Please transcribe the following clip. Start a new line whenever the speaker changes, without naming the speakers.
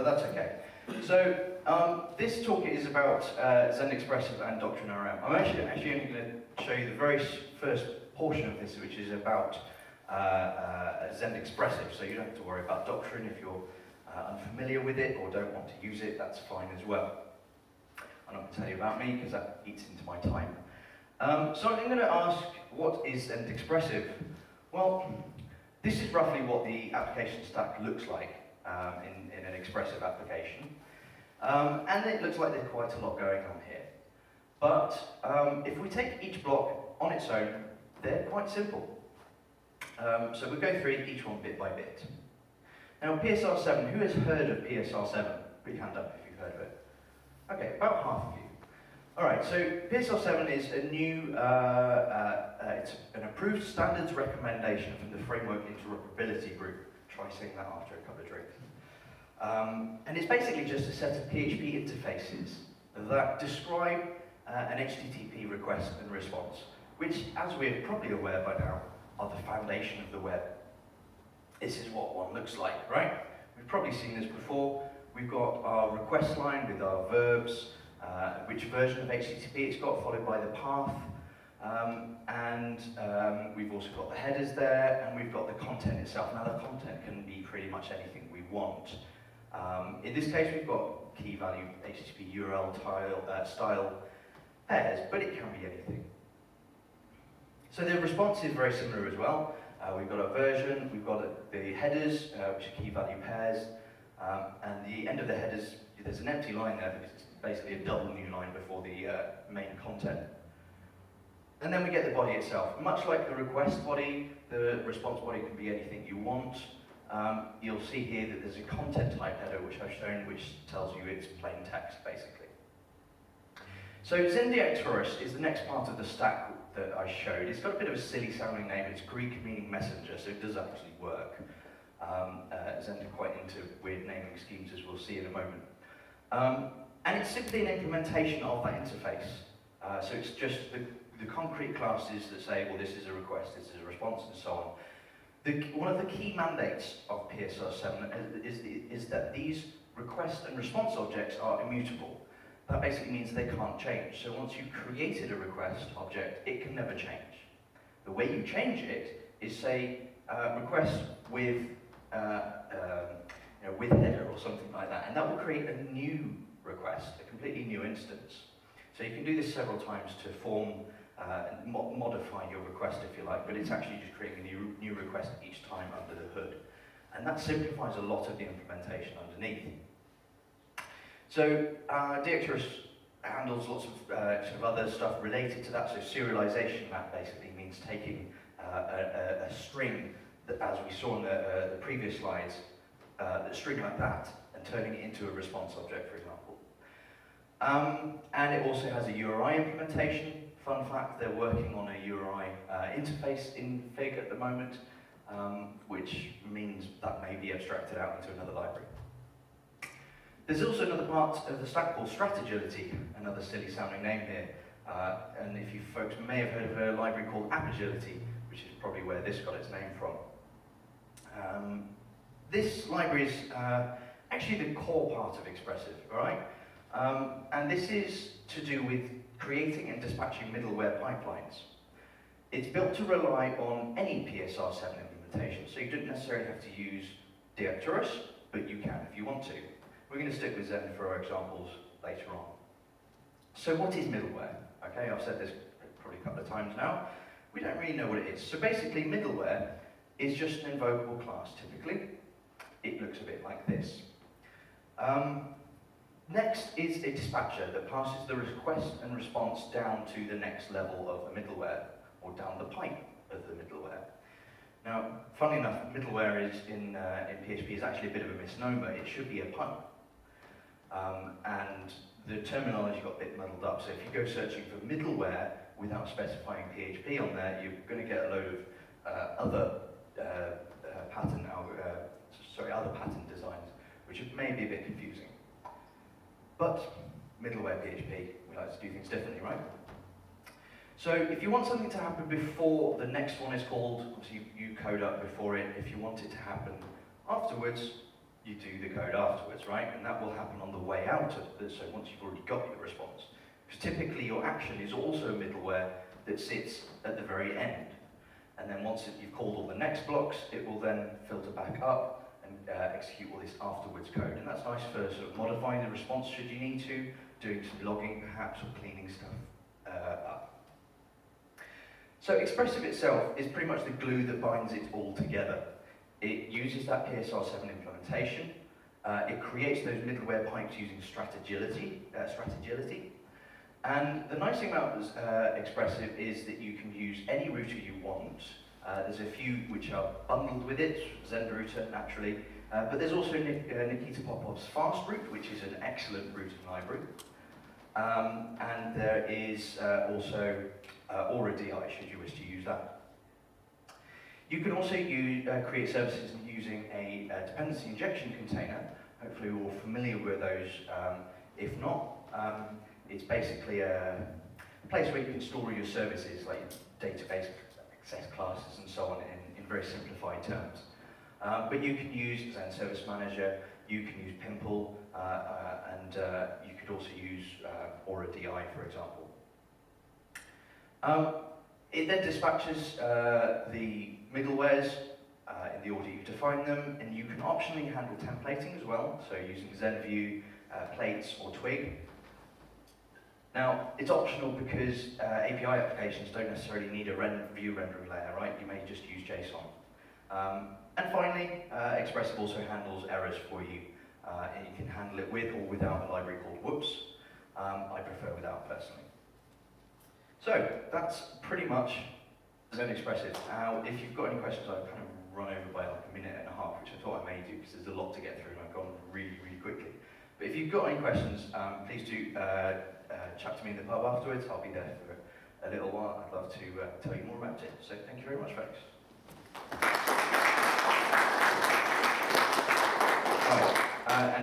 that's okay. So this talk is about Zen Expressive and Doctrine RM. I'm actually only going to show you the very first portion of this, which is about Zen Expressive, so you don't have to worry about Doctrine if you're unfamiliar with it or don't want to use it, that's fine as well. I'm not going to tell you about me because that eats into my time. So I'm going to ask, what is Zen Expressive? Well, this is roughly what the application stack looks like in an expressive application. And it looks like there's quite a lot going on here. But if we take each block on its own, they're quite simple. So we'll go through each one bit by bit. Now, PSR7, who has heard of PSR7? Put your hand up if you've heard of it. Okay, about half of you. All right, so PSR7 is a new, it's an approved standards recommendation from the Framework Interoperability Group. Try saying that after a couple of drinks. And it's basically just a set of PHP interfaces that describe an HTTP request and response, which, as we're probably aware by now, are the foundation of the web. This is what one looks like, right? We've probably seen this before. We've got our request line with our verbs, which version of HTTP it's got, followed by the path, and we've also got the headers there, and we've got the content itself. Now, the content can be pretty much anything we want. In this case, we've got key value HTTP URL style pairs, but it can be anything. So the response is very similar as well. We've got a version, we've got the headers, which are key value pairs, and the end of the headers, there's an empty line there because it's basically a double new line before the main content. And then we get the body itself. Much like the request body, the response body can be anything you want. You'll see here that there's a content type header which I've shown, which tells you it's plain text, basically. So Zendiactorus is the next part of the stack that I showed. It's got a bit of a silly sounding name. It's Greek meaning messenger, so it does actually work. Zen are quite into weird naming schemes, as we'll see in a moment. And it's simply an implementation of that interface. So it's just the concrete classes that say, well, this is a request, this is a response, and so on. One of the key mandates of PSR7 is that these request and response objects are immutable. That basically means they can't change. So once you've created a request object, it can never change. The way you change it is, say, request with with header or something like that, and that will create a new request, a completely new instance. So you can do this several times to form and modify your request, if you like, but it's actually just creating a new request each time under the hood. And that simplifies a lot of the implementation underneath. So Diactorus handles lots of sort of other stuff related to that. So serialization, that basically means taking a string that, as we saw in the previous slides, a string like that, and turning it into a response object, for example. And it also has a URI implementation. Fun fact, they're working on a URI interface in Fig at the moment, which means that may be abstracted out into another library. There's also another part of the stack called Strategility, another silly sounding name here. And if you folks may have heard of a library called Appagility, which is probably where this got its name from. This library is actually the core part of Expressive, all right? And this is to do with creating and dispatching middleware pipelines. It's built to rely on any PSR7 implementation, so you don't necessarily have to use Diactorus, but you can if you want to. We're going to stick with Zen for our examples later on. So what is middleware? Okay, I've said this probably a couple of times now. We don't really know what it is. So basically, middleware is just an invocable class, typically. It looks a bit like this. Next is a dispatcher that passes the request and response down to the next level of the middleware, or down the pipe of the middleware. Now, funnily enough, middleware is in PHP is actually a bit of a misnomer. It should be a pipe. And the terminology got a bit muddled up. So if you go searching for middleware without specifying PHP on there, you're going to get a load of other pattern designs, which may be a bit confusing. But middleware PHP, we like to do things differently, right? So if you want something to happen before the next one is called, obviously you code up before it. If you want it to happen afterwards, you do the code afterwards, right? And that will happen on the way out of this, so once you've already got your response. Because typically your action is also a middleware that sits at the very end. And then once you've called all the next blocks, it will then filter back up and execute all this afterwards code. And that's nice for sort of modifying the response should you need to, doing some logging perhaps, or cleaning stuff up. So expressive itself is pretty much the glue that binds it all together. It uses that PSR7 implementation. It creates those middleware pipes using strategility. And the nice thing about expressive is that you can use any router you want. There's a few which are bundled with it, ZenRouter naturally, but there's also Nikita Popov's FastRoute, which is an excellent routing library. And there is also AuraDI, should you wish to use that. You can also create services using a dependency injection container. Hopefully you're all familiar with those. If not, it's basically a place where you can store your services, like database access classes and so on, in very simplified terms. But you can use Zen Service Manager, you can use Pimple, and you could also use AuraDI, for example. It then dispatches the middlewares in the order you define them, and you can optionally handle templating as well, so using ZenView, Plates, or Twig. Now, it's optional because API applications don't necessarily need a view rendering layer, right? You may just use JSON. And finally, Expressive also handles errors for you. And you can handle it with or without a library called Whoops. I prefer without, personally. So, that's pretty much Zen Expressive. Now, if you've got any questions, I've kind of run over by like a minute and a half, which I thought I may do because there's a lot to get through and I've gone really, really quickly. But if you've got any questions, please do chat to me in the pub afterwards. I'll be there for a little while. I'd love to tell you more about it. So thank you very much, folks.